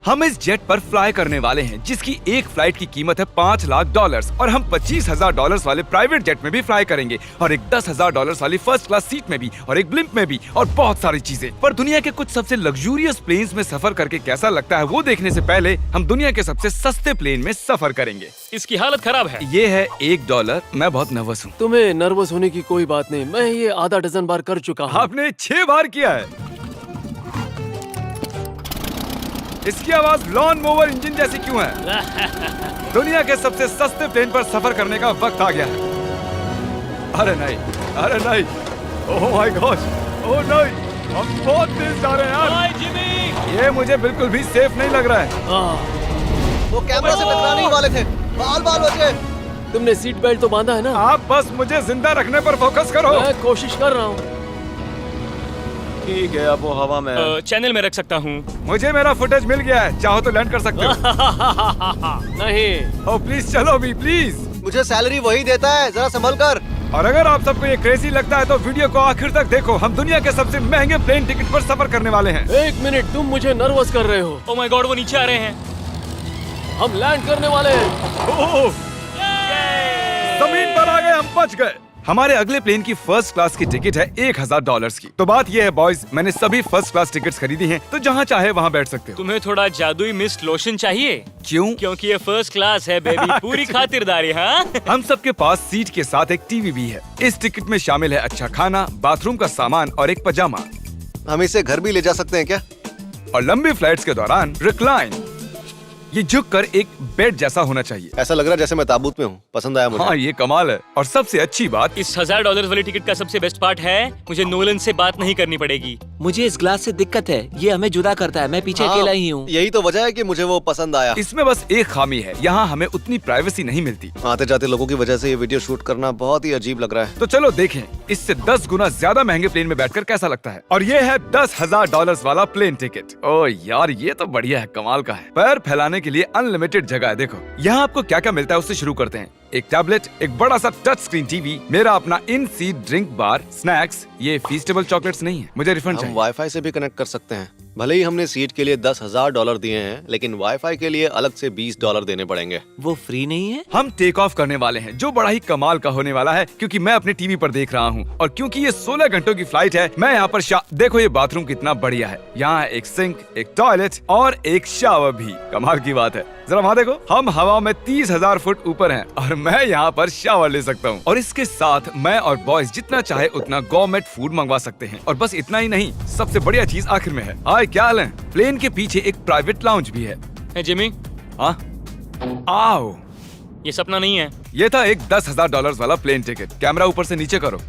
हम इस जेट पर फ्लाई करने वाले हैं जिसकी एक फ्लाइट की कीमत है $5 लाख और हम $25,000 वाले प्राइवेट जेट में भी फ्लाई करेंगे और एक $10,000 वाली फर्स्ट क्लास सीट में भी और एक ब्लिम्प में भी और बहुत सारी चीजें। पर दुनिया के कुछ सबसे लग्जूरियस प्लेन्स में सफर करके कैसा लगता है वो देखने से पहले हम दुनिया के सबसे सस्ते प्लेन में सफर करेंगे। इसकी हालत खराब है। ये है $1। मैं बहुत नर्वस हूँ। तुम्हें नर्वस होने की कोई बात नहीं, मैं ये आधा डजन बार कर चुका हूँ। आपने 6 बार किया है। इसकी आवाज लॉन मोवर इंजन जैसी क्यों है? दुनिया के सबसे सस्ते प्लेन पर सफर करने का वक्त आ गया है। अरे नहीं, अरे नहीं, ओह माय गॉड, ओह नहीं, हम बहुत तेज जा रहे हैं यार। हाय जिमी, ये मुझे बिल्कुल भी सेफ नहीं लग रहा है। वो कैमरा से टकराने ही वाले थे, बाल बच गए। तुमने सीट बेल्ट तो बांधा है ना? आप बस मुझे जिंदा रखने पर फोकस करो। मैं कोशिश कर रहा हूँ। ठीक है, अब वो हवा में है। चैनल में रख सकता हूँ। मुझे मेरा फुटेज मिल गया है, चाहो तो लैंड कर सकते हो। नहीं। ओह प्लीज चलो भी प्लीज। मुझे सैलरी वही देता है, जरा संभल कर। और अगर आप सबको ये क्रेजी लगता है तो वीडियो को आखिर तक देखो। हम दुनिया के सबसे महंगे प्लेन टिकट पर सफर करने वाले हैं। एक मिनट, तुम मुझे नर्वस कर रहे हो। ओह माय गॉड, वो नीचे आ रहे हैं। हम लैंड करने वाले हैं। ओह, जमीन पर आ गए, हम बच गए। हमारे अगले प्लेन की फर्स्ट क्लास की टिकट है $1,000 की। तो बात ये है बॉयज, मैंने सभी फर्स्ट क्लास टिकट्स खरीदी हैं, तो जहाँ चाहे वहाँ बैठ सकते हो। तुम्हें थोड़ा जादुई मिस्ट लोशन चाहिए? क्यों? क्योंकि ये फर्स्ट क्लास है बेबी, पूरी खातिरदारी। हाँ, हम सबके पास सीट के साथ एक टीवी भी है। इस टिकट में शामिल है अच्छा खाना, बाथरूम का सामान और एक पजामा। हम इसे घर भी ले जा सकते हैं क्या? और लंबी फ्लाइट्स के दौरान रिक्लाइन, ये झुक कर एक बेड जैसा होना चाहिए। ऐसा लग रहा है जैसे मैं ताबूत में हूँ। पसंद आया मुझे। हाँ ये कमाल है। और सबसे अच्छी बात, इस $1,000 वाली टिकट का सबसे बेस्ट पार्ट है मुझे नोलन से बात नहीं करनी पड़ेगी। मुझे इस ग्लास से दिक्कत है, ये हमें जुदा करता है। मैं पीछे अकेला ही हूँ। यही तो वजह है कि मुझे वो पसंद आया। इसमें बस एक खामी है, यहाँ हमें उतनी प्राइवेसी नहीं मिलती। आते जाते लोगों की वजह से ये वीडियो शूट करना बहुत ही अजीब लग रहा है। तो चलो देखें इससे 10 गुना ज्यादा महंगे प्लेन में बैठकर कैसा लगता है। और ये है $10,000 वाला प्लेन टिकट। ओ यार ये तो बढ़िया है, कमाल का है। पैर फैलाने के लिए अनलिमिटेड जगह है। देखो यहाँ आपको क्या क्या मिलता है उससे शुरू करते हैं। एक टैबलेट, एक बड़ा सा टच स्क्रीन टीवी, मेरा अपना इन सीट ड्रिंक बार, स्नैक्स। ये फीस्टेबल चॉकलेट्स नहीं है, मुझे रिफंड हम चाहिए। वाईफाई से भी कनेक्ट कर सकते हैं। भले ही हमने सीट के लिए $10,000 दिए हैं, लेकिन वाईफाई के लिए अलग से $20 देने पड़ेंगे। वो फ्री नहीं है? हम टेक ऑफ करने वाले हैं, जो बड़ा ही कमाल का होने वाला है क्योंकि मैं अपने टीवी पर देख रहा हूँ। और क्योंकि ये 16 घंटों की फ्लाइट है, मैं यहाँ पर देखो ये बाथरूम कितना बढ़िया है। यहाँ है एक सिंक, एक टॉयलेट और एक शावर भी। कमाल की बात है, जरा वहाँ देखो, हम हवा में 30,000 फुट ऊपर हैं और मैं यहाँ पर शावर ले सकता हूँ। और इसके साथ मैं और बॉयज जितना चाहे उतना गवर्नमेंट फूड मंगवा सकते हैं। और बस इतना ही नहीं, सबसे बढ़िया चीज आखिर में है। हाय क्या हाल है? प्लेन के पीछे एक प्राइवेट लाउंज भी है। है जिमी, हाँ आओ, ये सपना नहीं है। ये था एक $10,000 वाला प्लेन टिकट। कैमरा ऊपर से नीचे करो।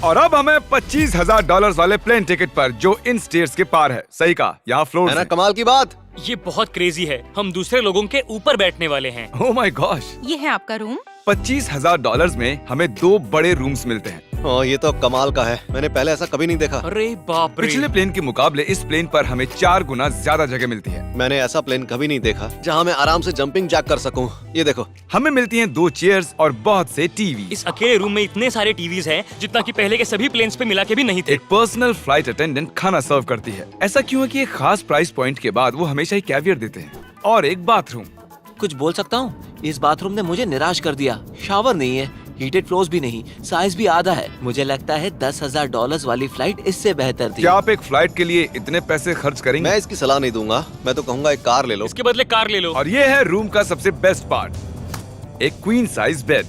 और अब हमें $25,000 वाले प्लेन टिकट पर, जो इन स्टेयर्स के पार है। सही कहा, यहाँ फ्लोर है ना कमाल की बात। ये बहुत क्रेजी है, हम दूसरे लोगों के ऊपर बैठने वाले हैं। ओह माय गॉश, ये है आपका रूम। $25,000 में हमें 2 बड़े रूम्स मिलते हैं। ये तो कमाल का है, मैंने पहले ऐसा कभी नहीं देखा। अरे बाप रे, पिछले प्लेन के मुकाबले इस प्लेन पर हमें 4 गुना ज्यादा जगह मिलती है। मैंने ऐसा प्लेन कभी नहीं देखा जहाँ मैं आराम से जंपिंग जैक कर सकूं। ये देखो, हमें मिलती हैं 2 चेयर्स और बहुत से टीवी। इस अकेले रूम में इतने सारे टीवीज हैं जितना कि पहले के सभी प्लेन्स पे मिला के भी नहीं थे। एक पर्सनल फ्लाइट अटेंडेंट खाना सर्व करती है। ऐसा क्यों है कि एक खास प्राइस पॉइंट के बाद वो हमेशा ही कैवियर देते हैं। और एक बाथरूम। कुछ बोल सकता हूँ? इस बाथरूम ने मुझे निराश कर दिया। शावर नहीं है, हीटेड फ्लोर्स भी नहीं, साइज भी आधा है। मुझे लगता है $10,000 वाली फ्लाइट इससे बेहतर थी। क्या आप एक फ्लाइट के लिए इतने पैसे खर्च करेंगे? मैं इसकी सलाह नहीं दूंगा। मैं तो कहूँगा एक कार ले लो। इसके बदले कार ले लो। और ये है रूम का सबसे बेस्ट पार्ट, एक क्वीन साइज बेड।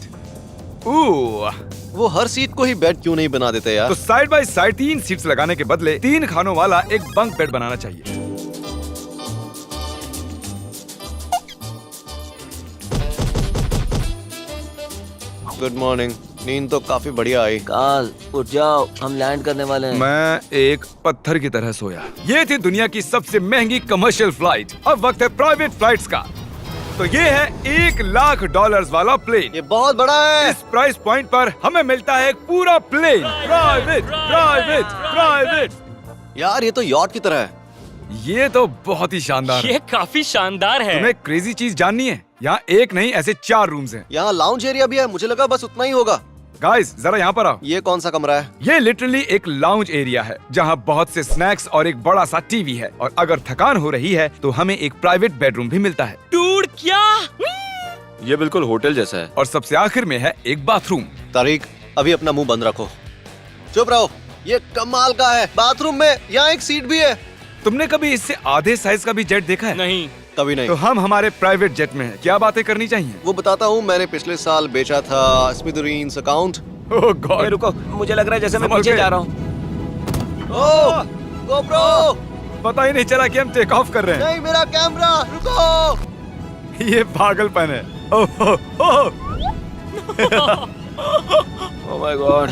वो हर सीट को ही बेड क्यों नहीं बना देते यार? तो साइड बाय साइड 3 सीट्स लगाने के बदले 3 खानों वाला एक बंक बेड बनाना चाहिए। Good morning. नींद तो काफी बढ़िया आई। काल उठ जाओ, हम लैंड करने वाले हैं। मैं एक पत्थर की तरह सोया। ये थी दुनिया की सबसे महंगी कमर्शियल फ्लाइट। अब वक्त है प्राइवेट फ्लाइट्स का। तो ये है $1,00,000 वाला प्लेन। ये बहुत बड़ा है। इस प्राइस पॉइंट पर हमें मिलता है एक पूरा प्लेन। Private private private. यार ये तो यॉट की तरह है। ये तो बहुत ही शानदार है। ये काफी शानदार है। तुम्हें क्रेजी चीज जाननी है? यहाँ एक नहीं ऐसे 4 रूम्स हैं। यहाँ लाउंज एरिया भी है, मुझे लगा बस उतना ही होगा। गाइस जरा यहाँ पर आओ। ये कौन सा कमरा है? ये लिटरली एक लाउंज एरिया है जहाँ बहुत से स्नैक्स और एक बड़ा सा टीवी है, और अगर थकान हो रही है तो हमें एक प्राइवेट बेडरूम भी मिलता है। डूड क्या? ये बिल्कुल होटल जैसा है। और सबसे आखिर में है एक बाथरूम। तारिक, अभी अपना मुंह बंद रखो। चुप रहो। ये कमाल का है। बाथरूम में यहाँ एक सीट भी है। तुमने कभी इससे आधे साइज का भी जेट देखा है? नहीं। कभी नहीं। तो हम हमारे प्राइवेट जेट में हैं। क्या बातें करनी चाहिए? वो बताता हूँ, मैंने पिछले साल बेचा था स्मिथेरियंस अकाउंट। ओह ए, गॉड, रुको, मुझे लग रहा है जैसे मैं संभल पीछे के। जा रहा हूँ। ओह गोप्रो, पता ही नहीं चला कि हम टेक ऑफ कर रहे हैं। नहीं मेरा कैमरा, रुको। ये पागलपन है। Oh oh, oh. Oh my God.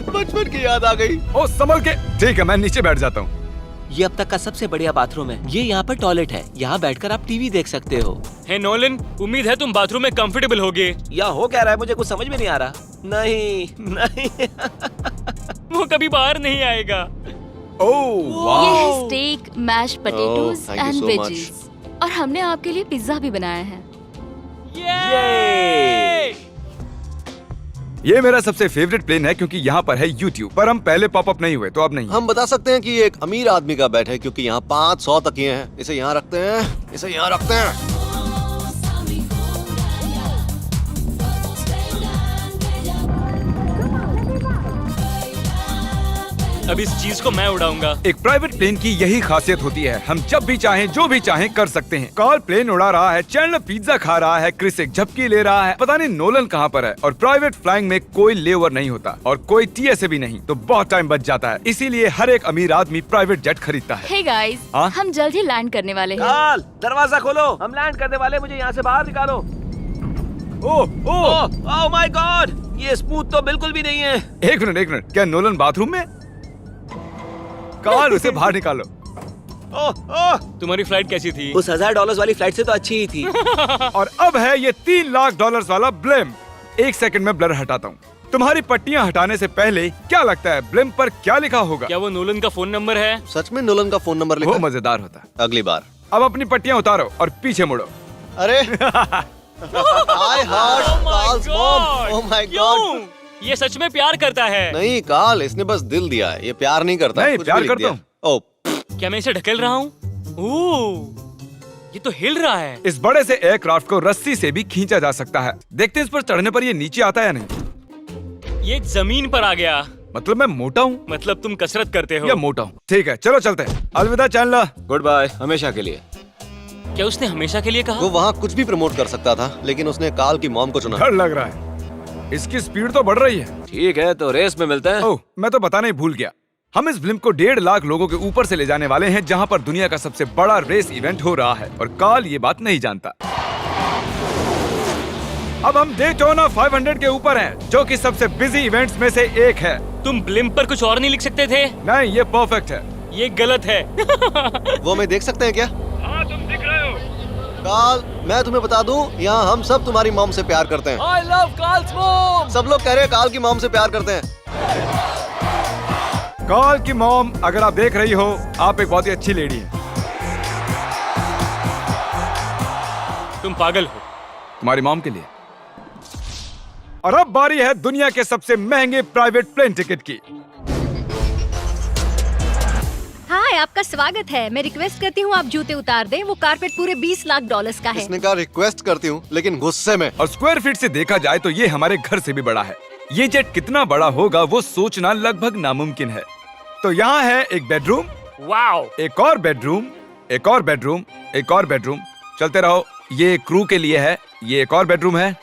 बचपन की याद आ गई। ओह संभल के। ठीक है, मैं नीचे बैठ जाता हूँ। ये अब तक का सबसे बढ़िया बाथरूम है। ये यहाँ पर टॉयलेट है। यहाँ बैठकर आप टीवी देख सकते हो। हे नोलन, उम्मीद है तुम बाथरूम में कंफर्टेबल होगे। या हो क्या रहा है, मुझे कुछ समझ में नहीं आ रहा। नहीं नहीं। वो कभी बाहर नहीं आएगा। ओह ये वाह, है steak, mash potatoes thank you and so veggies. और हमने आपके लिए पिज्जा भी बनाया है। ये ये मेरा सबसे फेवरेट प्लेन है क्योंकि यहाँ पर है YouTube। पर हम पहले पॉपअप नहीं हुए तो अब नहीं। हम बता सकते हैं कि ये एक अमीर आदमी का बेड है क्योंकि यहाँ 500 तकिए हैं। इसे यहाँ रखते हैं, इसे यहाँ रखते हैं। अब इस चीज को मैं उड़ाऊंगा। एक प्राइवेट प्लेन की यही खासियत होती है, हम जब भी चाहें जो भी चाहें कर सकते हैं। कार्ल प्लेन उड़ा रहा है, चैंडलर पिज्जा खा रहा है, क्रिस एक झपकी ले रहा है, पता नहीं नोलन कहाँ पर है। और प्राइवेट फ्लाइंग में कोई लेओवर नहीं होता और कोई TSA भी नहीं, तो बहुत टाइम बच जाता है। इसीलिए हर एक अमीर आदमी प्राइवेट जेट खरीदता है। हे गाइस, हाँ? हम जल्द ही लैंड करने वाले हैं। काल, दरवाजा खोलो, हम लैंड करने वाले। मुझे यहाँ से बाहर निकालो। ओह ओह, ओह माय गॉड, ये स्मूथ तो बिल्कुल भी नहीं है। एक मिनट, क्या नोलन बाथरूम में? कार्ल उसे बाहर निकालो। ओह ओह, तुम्हारी फ्लाइट कैसी थी? उस $1000 वाली फ्लाइट से तो अच्छी ही थी। और अब है ये $3 लाख वाला ब्लिम। एक सेकंड में ब्लर हटाता हूँ। तुम्हारी पट्टियाँ हटाने से पहले क्या लगता है ब्लिम पर क्या लिखा होगा? क्या वो नोलन का फोन नंबर है? सच में नोलन का फोन नंबर लिखा वो है? मजेदार होता। अगली बार। अब अपनी पट्टियाँ उतारो और पीछे मुड़ो। अरे I heart Carl's mom. Oh my God. क्यों? ये सच में प्यार करता है। नहीं कार्ल, इसने बस दिल दिया है, ये प्यार नहीं करता। नहीं, कुछ प्यार भी लिख करता दिया। ओह, क्या मैं इसे ढकेल रहा हूँ? ओह, ये तो हिल रहा है। इस बड़े से एयरक्राफ्ट को रस्सी से भी खींचा जा सकता है। देखते हैं इस पर चढ़ने पर ये नीचे आता है या नहीं। ये जमीन पर आ गया। मतलब मैं मोटा हूँ मतलब तुम कसरत करते हो। या मोटा हूँ? ठीक है, चलो चलते हैं। अलविदा चैंडलर। गुड बाय, हमेशा के लिए। क्या उसने हमेशा के लिए कहा? वो वहाँ कुछ भी प्रमोट कर सकता था, लेकिन उसने कार्ल की मॉम को चुना। डर लग रहा है, इसकी स्पीड तो बढ़ रही है। ठीक है, तो रेस में मिलते हैं। ओह, मैं तो बताना ही भूल गया। हम इस फिल्म को 1.5 लाख लोगों के ऊपर से ले जाने वाले हैं, जहां पर दुनिया का सबसे बड़ा रेस इवेंट हो रहा है, और कार्ल ये बात नहीं जानता। अब हम डेटोना 500 के ऊपर हैं, जो कि सबसे बिजी इवेंट्स में से एक है। तुम ब्लिम्प पर कुछ और नहीं लिख सकते थे? नहीं, ये परफेक्ट है। ये गलत है। वो हमें देख सकते हैं क्या? हाँ, तुम दिख रहे हो। कार्ल, मैं तुम्हें बता दूं, यहाँ हम सब तुम्हारी मॉम से प्यार करते हैं। I love Carl's mom. सब लोग कह रहे हैं कार्ल की मॉम से प्यार करते हैं। कार्ल की मॉम, अगर आप देख रही हो, आप एक बहुत ही अच्छी लेडी हैं। तुम पागल हो। तुम्हारी मॉम के लिए। और अब बारी है दुनिया के सबसे महंगे प्राइवेट प्लेन टिकट की। हाय, आपका स्वागत है। मैं रिक्वेस्ट करती हूँ आप जूते उतार दें। वो कारपेट पूरे $20 लाख का है। इसने कहा रिक्वेस्ट करती हूँ, लेकिन गुस्से में। और स्क्वायर फीट से देखा जाए तो ये हमारे घर से भी बड़ा है। ये जेट कितना बड़ा होगा वो सोचना लगभग नामुमकिन है। तो यहाँ है एक बेडरूम, वाओ, एक और बेडरूम, एक और बेडरूम, एक और बेडरूम। चलते रहो। ये क्रू के लिए है, ये एक और बेडरूम है।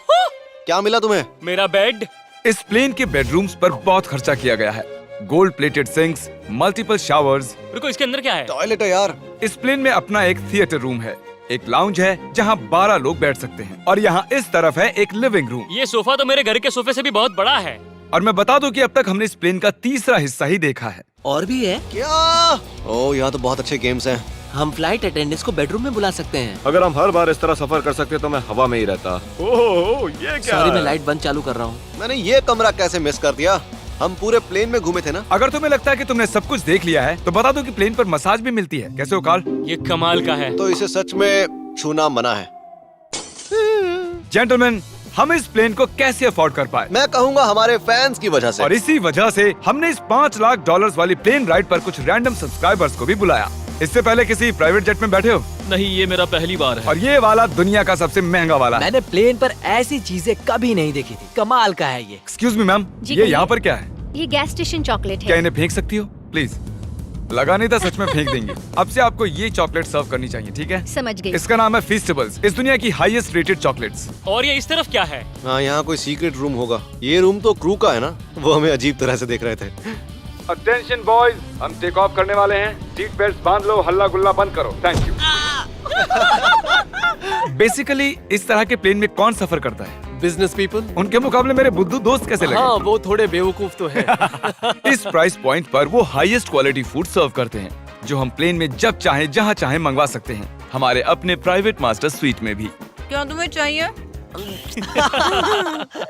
क्या मिला तुम्हें? मेरा बेड। इस प्लेन के बेडरूम्स पर बहुत खर्चा किया गया है। Gold plated sinks, multiple showers. रुको, इसके अंदर क्या है? टॉयलेट है यार। इस प्लेन में अपना एक थिएटर रूम है, एक लाउंज है जहाँ 12 लोग बैठ सकते हैं, और यहाँ इस तरफ है एक लिविंग रूम। ये सोफा तो मेरे घर के सोफे से भी बहुत बड़ा है। और मैं बता दूं कि अब तक हमने इस प्लेन का तीसरा हिस्सा ही देखा है। और भी है। क्या? ओह, यहाँ तो बहुत अच्छे गेम्स हैं। हम फ्लाइट अटेंडेंट्स को बेडरूम में बुला सकते हैं। अगर हम हर बार इस तरह सफर कर सकते तो मैं हवा में ही रहता। ओह, ये क्या? सॉरी, मैं लाइट बंद चालू कर रहा हूँ। मैंने ये कमरा कैसे मिस कर दिया? हम पूरे प्लेन में घूमे थे ना। अगर तुम्हें लगता है कि तुमने सब कुछ देख लिया है तो बता दो कि प्लेन पर मसाज भी मिलती है। कैसे हो कार्ल? ये कमाल का है। तो इसे सच में छूना मना है। जेंटलमैन, हम इस प्लेन को कैसे अफोर्ड कर पाए। मैं कहूँगा हमारे फैंस की वजह से। और इसी वजह से हमने इस $5 लाख वाली प्लेन राइड पर कुछ रैंडम सब्सक्राइबर्स को भी बुलाया। इससे पहले किसी प्राइवेट जेट में बैठे हो? नहीं, ये मेरा पहली बार है। और ये वाला दुनिया का सबसे महंगा वाला है। मैंने प्लेन पर ऐसी चीजें कभी नहीं देखी थी। कमाल का है ये। एक्सक्यूज मी मैम, जी ये कहिए। यहाँ पर क्या है? ये गैस स्टेशन चॉकलेट क्या है। इन्हें फेंक सकती हो प्लीज? लगा नहीं था, सच में फेंक देंगे। अब से आपको ये चॉकलेट सर्व करनी चाहिए, ठीक है? समझ गई। इसका नाम है फीस्टेबल्स, इस दुनिया की हाईएस्ट रेटेड चॉकलेट्स। और ये इस तरफ क्या है? हाँ, यहाँ कोई सीक्रेट रूम होगा। ये रूम तो क्रू का है ना, वो हमें अजीब तरह से देख रहे थे। अटेंशन बॉयज, हम टेक ऑफ करने वाले हैं। सीट बेल्ट बांध लो, हल्ला गुल्ला बंद करो। Thank you. बेसिकली इस तरह के प्लेन में कौन सफर करता है? Business people. उनके मुकाबले मेरे बुद्धू दोस्त कैसे लगे? हाँ, वो थोड़े बेवकूफ तो है। इस प्राइस पॉइंट पर वो हाईएस्ट क्वालिटी फूड सर्व करते हैं, जो हम प्लेन में जब चाहे जहाँ चाहे मंगवा सकते हैं, हमारे अपने प्राइवेट मास्टर स्वीट में भी। क्या तुम्हें चाहिए?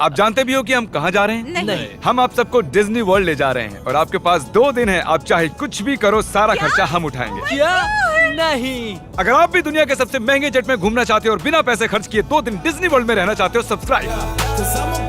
आप जानते भी हो कि हम कहाँ जा रहे हैं? नहीं। हम आप सबको डिज्नी वर्ल्ड ले जा रहे हैं और आपके पास 2 दिन है। आप चाहे कुछ भी करो, सारा खर्चा हम उठाएंगे। क्या? नहीं। अगर आप भी दुनिया के सबसे महंगे जेट में घूमना चाहते हो और बिना पैसे खर्च किए 2 दिन डिज्नी वर्ल्ड में रहना चाहते हो, सब्सक्राइब।